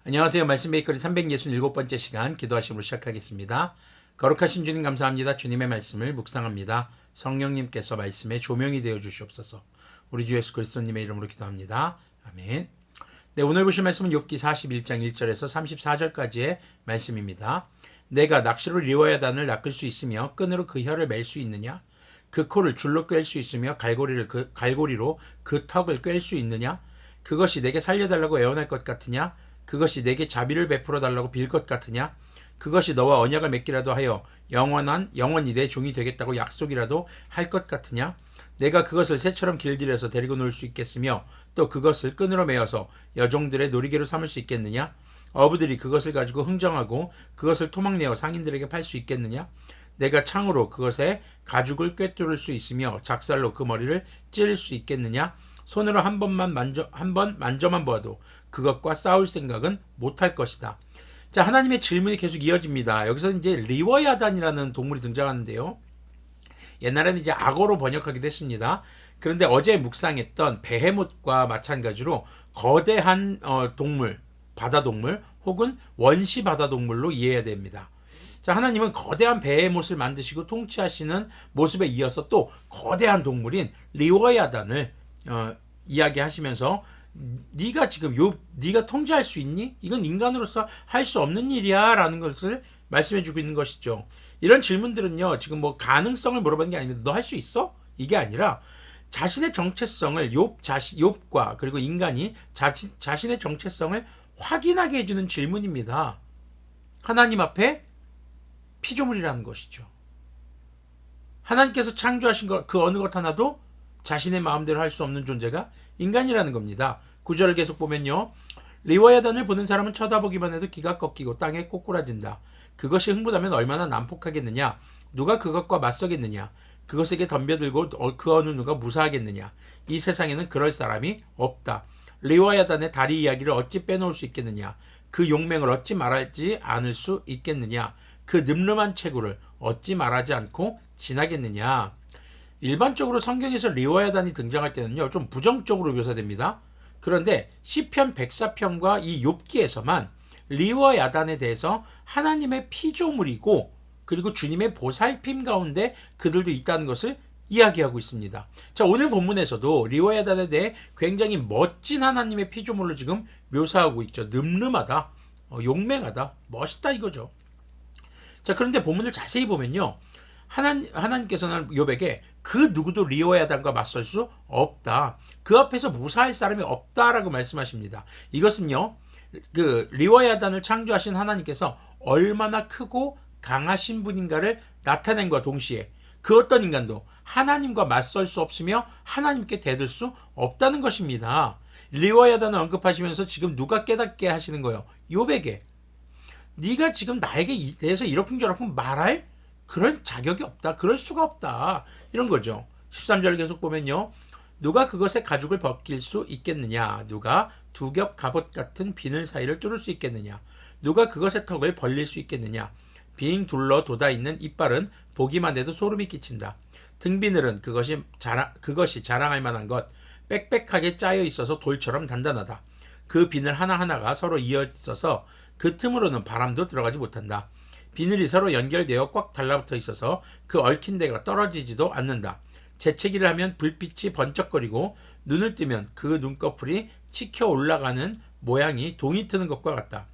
안녕하세요. 말씀 베이커리 367번째 시간 기도하심으로 시작하겠습니다. 거룩하신 주님 감사합니다. 주님의 말씀을 묵상합니다. 성령님께서 말씀에 조명이 되어 주시옵소서. 우리 주 예수 그리스도님의 이름으로 기도합니다. 아멘. 네, 오늘 보실 말씀은 욥기 41장 1절에서 34절까지의 말씀입니다. 내가 낚시로 리워야단을 낚을 수 있으며 끈으로 그 혀를 맬 수 있느냐? 그 코를 줄로 꿰 수 있으며 갈고리로 그 턱을 꿰 수 있느냐? 그것이 내게 살려달라고 애원할 것 같으냐? 그것이 내게 자비를 베풀어 달라고 빌 것 같으냐? 그것이 너와 언약을 맺기라도 하여 영원히 내 종이 되겠다고 약속이라도 할 것 같으냐? 내가 그것을 새처럼 길들여서 데리고 놀 수 있겠으며 또 그것을 끈으로 매어서 여종들의 놀이개로 삼을 수 있겠느냐? 어부들이 그것을 가지고 흥정하고 그것을 토막내어 상인들에게 팔 수 있겠느냐? 내가 창으로 그것에 가죽을 꿰뚫을 수 있으며 작살로 그 머리를 찌를 수 있겠느냐? 손으로 한 번 만져만 보아도 그것과 싸울 생각은 못할 것이다. 자, 하나님의 질문이 계속 이어집니다. 여기서 이제 리워야단이라는 동물이 등장하는데요. 옛날에는 이제 악어로 번역하기도 했습니다. 그런데 어제 묵상했던 베헤못과 마찬가지로 거대한 동물, 바다동물 혹은 원시 바다동물로 이해해야 됩니다. 자, 하나님은 거대한 베헤못을 만드시고 통치하시는 모습에 이어서 또 거대한 동물인 리워야단을 이야기하시면서 네가 지금 네가 통제할 수 있니? 이건 인간으로서 할 수 없는 일이야 라는 것을 말씀해주고 있는 것이죠. 이런 질문들은요, 지금 뭐 가능성을 물어보는 게 아닙니다. 너 할 수 있어? 이게 아니라 자신의 정체성을 욥과 그리고 인간이 자신의 정체성을 확인하게 해주는 질문입니다. 하나님 앞에 피조물이라는 것이죠. 하나님께서 창조하신 것 그 어느 것 하나도 자신의 마음대로 할 수 없는 존재가 인간이라는 겁니다. 구절을 계속 보면요. 리워야단을 보는 사람은 쳐다보기만 해도 기가 꺾이고 땅에 꼬꾸라진다. 그것이 흥분하면 얼마나 난폭하겠느냐. 누가 그것과 맞서겠느냐. 그것에게 덤벼들고 그 어느 누가 무사하겠느냐. 이 세상에는 그럴 사람이 없다. 리워야단의 다리 이야기를 어찌 빼놓을 수 있겠느냐. 그 용맹을 어찌 말하지 않을 수 있겠느냐. 그 늠름한 체구를 어찌 말하지 않고 지나겠느냐. 일반적으로 성경에서 리워야단이 등장할 때는요, 좀 부정적으로 묘사됩니다. 그런데 시편 104편과 이 욥기에서만 리워야단에 대해서 하나님의 피조물이고 그리고 주님의 보살핌 가운데 그들도 있다는 것을 이야기하고 있습니다. 자, 오늘 본문에서도 리워야단에 대해 굉장히 멋진 하나님의 피조물로 지금 묘사하고 있죠. 늠름하다, 용맹하다, 멋있다 이거죠. 자, 그런데 본문을 자세히 보면요. 하나님께서는 욥에게 그 누구도 리워야단과 맞설 수 없다. 그 앞에서 무사할 사람이 없다라고 말씀하십니다. 이것은요, 그 리워야단을 창조하신 하나님께서 얼마나 크고 강하신 분인가를 나타낸과 동시에 그 어떤 인간도 하나님과 맞설 수 없으며 하나님께 대들 수 없다는 것입니다. 리워야단을 언급하시면서 지금 누가 깨닫게 하시는 거예요? 욥에게. 네가 지금 나에게 대해서 이러쿵저러쿵 말할 그런 자격이 없다. 그럴 수가 없다. 이런 거죠. 13절 계속 보면요. 누가 그것의 가죽을 벗길 수 있겠느냐. 누가 두 겹 갑옷 같은 비늘 사이를 뚫을 수 있겠느냐. 누가 그것의 턱을 벌릴 수 있겠느냐. 빙 둘러 돋아있는 이빨은 보기만 해도 소름이 끼친다. 등비늘은 그것이 자랑할 만한 것. 빽빽하게 짜여 있어서 돌처럼 단단하다. 그 비늘 하나하나가 서로 이어져서 그 틈으로는 바람도 들어가지 못한다. 비늘이 서로 연결되어 꽉 달라붙어 있어서 그 얽힌 데가 떨어지지도 않는다. 재채기를 하면 불빛이 번쩍거리고 눈을 뜨면 그 눈꺼풀이 치켜 올라가는 모양이 동이 트는 것과 같다.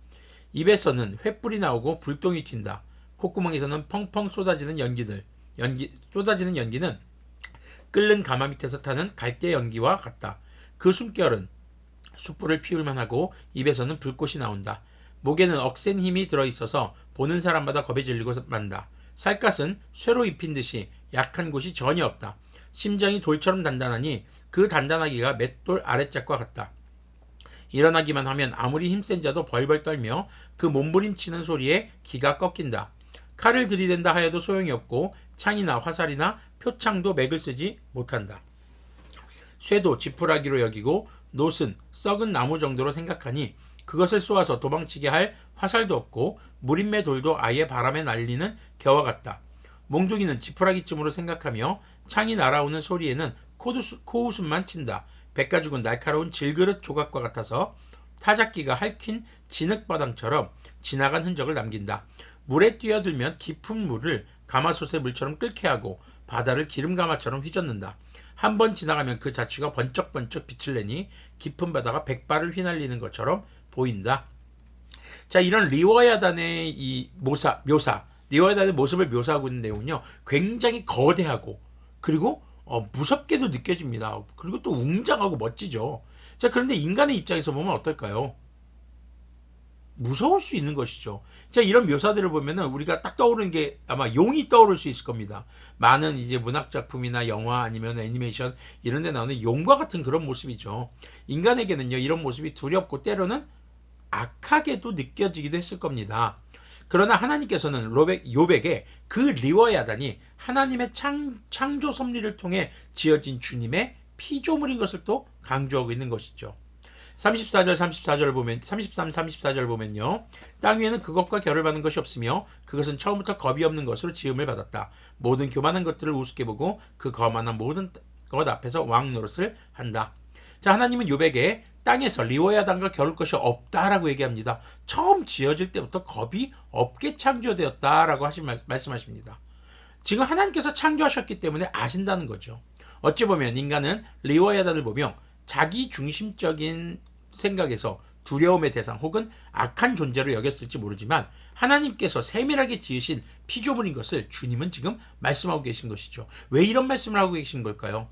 입에서는 횃불이 나오고 불똥이 튄다. 콧구멍에서는 펑펑 쏟아지는 연기는 끓는 가마 밑에서 타는 갈대 연기와 같다. 그 숨결은 숯불을 피울만 하고 입에서는 불꽃이 나온다. 목에는 억센 힘이 들어있어서 보는 사람마다 겁에 질리고 만다. 살갗은 쇠로 입힌 듯이 약한 곳이 전혀 없다. 심장이 돌처럼 단단하니 그 단단하기가 맷돌 아랫짝과 같다. 일어나기만 하면 아무리 힘센 자도 벌벌 떨며 그 몸부림치는 소리에 기가 꺾인다. 칼을 들이댄다 하여도 소용이 없고 창이나 화살이나 표창도 맥을 쓰지 못한다. 쇠도 지푸라기로 여기고 놋은 썩은 나무 정도로 생각하니 그것을 쏘아서 도망치게 할 화살도 없고 무림매 돌도 아예 바람에 날리는 겨와 같다. 몽둥이는 지푸라기쯤으로 생각하며 창이 날아오는 소리에는 코웃음만 친다. 백가죽은 날카로운 질그릇 조각과 같아서 타작기가 핥힌 진흙바닥처럼 지나간 흔적을 남긴다. 물에 뛰어들면 깊은 물을 가마솥의 물처럼 끓게 하고 바다를 기름가마처럼 휘젓는다. 한 번 지나가면 그 자취가 번쩍번쩍 빛을 내니 깊은 바다가 백발을 휘날리는 것처럼 보인다. 자, 이런 리워야단의 이 묘사, 리워야단의 모습을 묘사하고 있는 내용은요, 굉장히 거대하고, 그리고 무섭게도 느껴집니다. 그리고 또 웅장하고 멋지죠. 자, 그런데 인간의 입장에서 보면 어떨까요? 무서울 수 있는 것이죠. 자, 이런 묘사들을 보면은 우리가 딱 떠오르는 게 아마 용이 떠오를 수 있을 겁니다. 많은 이제 문학 작품이나 영화 아니면 애니메이션 이런 데 나오는 용과 같은 그런 모습이죠. 인간에게는요, 이런 모습이 두렵고 때로는 악하게도 느껴지기도 했을 겁니다. 그러나 하나님께서는 욥에게 그 리워야단이 하나님의 창조 섭리를 통해 지어진 주님의 피조물인 것을 또 강조하고 있는 것이죠. 34절 보면 33, 34절 보면요. 땅 위에는 그것과 결을 받는 것이 없으며 그것은 처음부터 겁이 없는 것으로 지음을 받았다. 모든 교만한 것들을 우습게 보고 그 거만한 모든 것 앞에서 왕 노릇을 한다. 자, 하나님은 욥에게 땅에서 리워야단과 겨룰 것이 없다라고 얘기합니다. 처음 지어질 때부터 겁이 없게 창조되었다라고 말씀하십니다. 지금 하나님께서 창조하셨기 때문에 아신다는 거죠. 어찌 보면 인간은 리워야단을 보며 자기 중심적인 생각에서 두려움의 대상 혹은 악한 존재로 여겼을지 모르지만 하나님께서 세밀하게 지으신 피조물인 것을 주님은 지금 말씀하고 계신 것이죠. 왜 이런 말씀을 하고 계신 걸까요?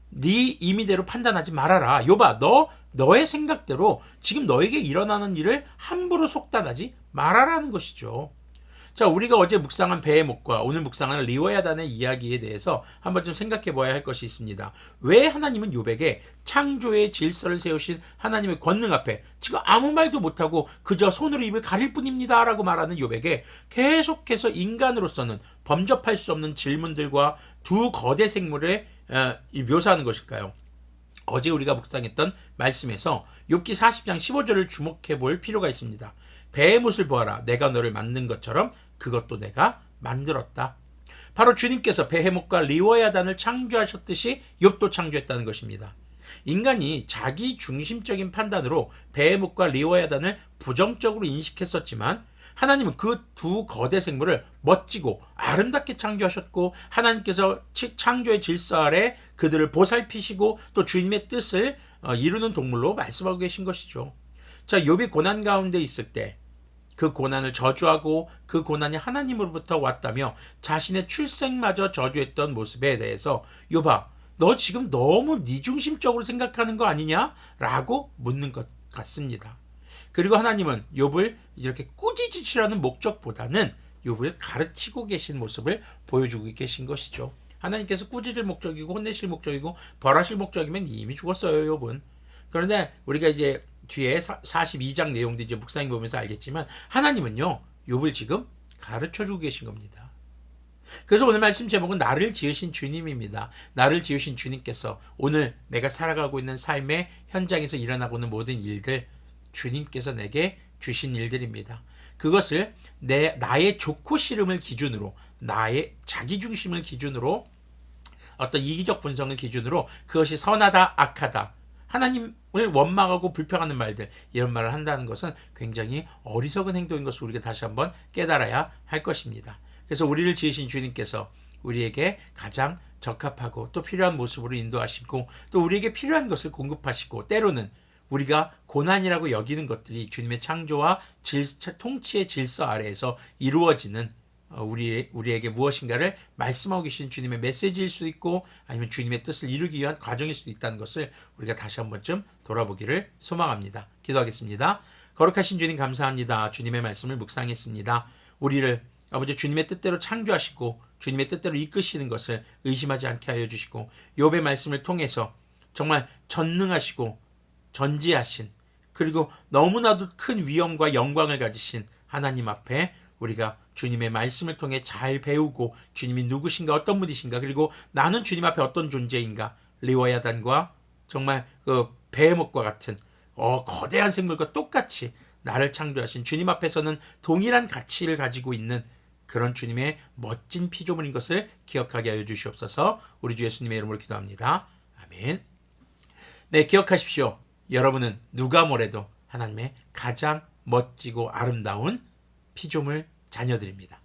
네 임의대로 판단하지 말아라. 욥아, 너의 생각대로 지금 너에게 일어나는 일을 함부로 속단하지 말아라는 것이죠. 자, 우리가 어제 묵상한 배의 목과 오늘 묵상한 리워야단의 이야기에 대해서 한번 좀 생각해 봐야 할 것이 있습니다. 왜 하나님은 욥에게 창조의 질서를 세우신 하나님의 권능 앞에 지금 아무 말도 못하고 그저 손으로 입을 가릴 뿐입니다 라고 말하는 욥에게 계속해서 인간으로서는 범접할 수 없는 질문들과 두 거대 생물을 묘사하는 것일까요? 어제 우리가 묵상했던 말씀에서 욥기 40장 15절을 주목해 볼 필요가 있습니다. 배의 못을 보아라. 내가 너를 만든 것처럼 그것도 내가 만들었다. 바로 주님께서 베헤못과 리워야단을 창조하셨듯이 욥도 창조했다는 것입니다. 인간이 자기 중심적인 판단으로 베헤못과 리워야단을 부정적으로 인식했었지만 하나님은 그 두 거대 생물을 멋지고 아름답게 창조하셨고 하나님께서 창조의 질서 아래 그들을 보살피시고 또 주님의 뜻을 이루는 동물로 말씀하고 계신 것이죠. 자, 욥이 고난 가운데 있을 때 그 고난을 저주하고 그 고난이 하나님으로부터 왔다며 자신의 출생마저 저주했던 모습에 대해서 욥아, 너 지금 너무 네 중심적으로 생각하는 거 아니냐? 라고 묻는 것 같습니다. 그리고 하나님은 욥을 이렇게 꾸짖으시라는 목적보다는 욥을 가르치고 계신 모습을 보여주고 계신 것이죠. 하나님께서 꾸짖을 목적이고 혼내실 목적이고 벌하실 목적이면 이미 죽었어요, 욥은. 그런데 우리가 이제 뒤에 42장 내용도 이제 묵상해 보면서 알겠지만 하나님은요, 욥을 지금 가르쳐주고 계신 겁니다. 그래서 오늘 말씀 제목은 나를 지으신 주님입니다. 나를 지으신 주님께서 오늘 내가 살아가고 있는 삶의 현장에서 일어나고 있는 모든 일들 주님께서 내게 주신 일들입니다. 그것을 나의 좋고 싫음을 기준으로 나의 자기중심을 기준으로 어떤 이기적 분석을 기준으로 그것이 선하다 악하다 하나님을 원망하고 불평하는 말들 이런 말을 한다는 것은 굉장히 어리석은 행동인 것을 우리가 다시 한번 깨달아야 할 것입니다. 그래서 우리를 지으신 주님께서 우리에게 가장 적합하고 또 필요한 모습으로 인도하시고 또 우리에게 필요한 것을 공급하시고 때로는 우리가 고난이라고 여기는 것들이 주님의 창조와 통치의 질서 아래에서 이루어지는 우리에게 무엇인가를 말씀하고 계신 주님의 메시지일 수도 있고 아니면 주님의 뜻을 이루기 위한 과정일 수도 있다는 것을 우리가 다시 한 번쯤 돌아보기를 소망합니다. 기도하겠습니다. 거룩하신 주님 감사합니다. 주님의 말씀을 묵상했습니다. 우리를 아버지 주님의 뜻대로 창조하시고 주님의 뜻대로 이끄시는 것을 의심하지 않게 하여 주시고 욥의 말씀을 통해서 정말 전능하시고 전지하신 그리고 너무나도 큰 위엄과 영광을 가지신 하나님 앞에 우리가 주님의 말씀을 통해 잘 배우고 주님이 누구신가 어떤 분이신가 그리고 나는 주님 앞에 어떤 존재인가 리워야단과 정말 그 베헤못과 같은 거대한 생물과 똑같이 나를 창조하신 주님 앞에서는 동일한 가치를 가지고 있는 그런 주님의 멋진 피조물인 것을 기억하게 하여 주시옵소서. 우리 주 예수님의 이름으로 기도합니다. 아멘. 네, 기억하십시오. 여러분은 누가 뭐래도 하나님의 가장 멋지고 아름다운 피조물 자녀들입니다.